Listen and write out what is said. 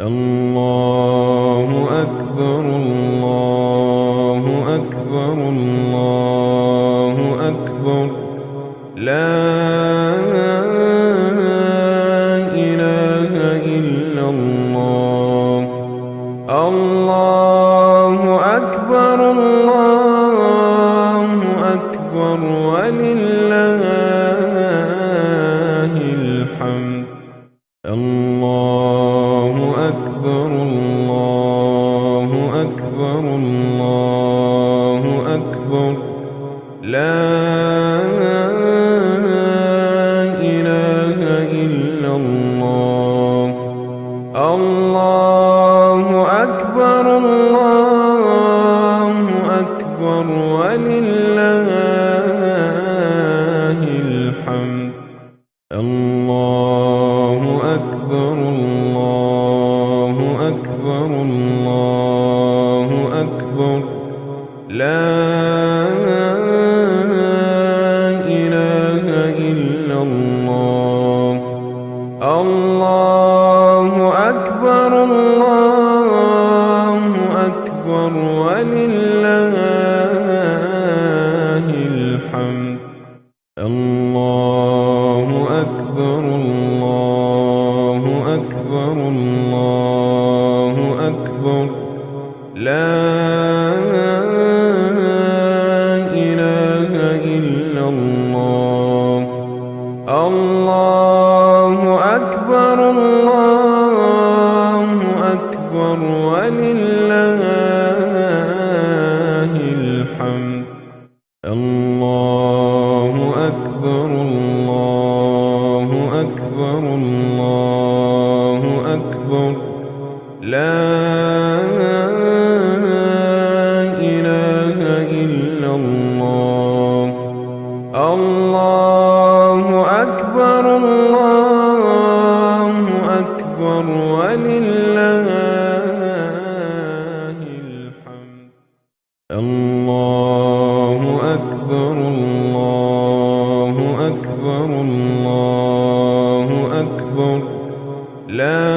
الله أكبر الله أكبر الله أكبر لا إله إلا الله الله أكبر الله أكبر ولله الحمد الله أكبر الله أكبر الله أكبر لا إله إلا الله الله أكبر الله أكبر ولله الحمد الله أكبر الله أكبر الله أكبر لا إله إلا الله الله أكبر الله أكبر ولله الحمد الله أكبر الله أكبر الله أكبر لا إله إلا الله الله أكبر الله أكبر ولله الحمد الله أكبر الله أكبر الله أكبر لا إله إلا الله الله أكبر الله أكبر ولله الحمد الله أكبر الله أكبر الله أكبر لا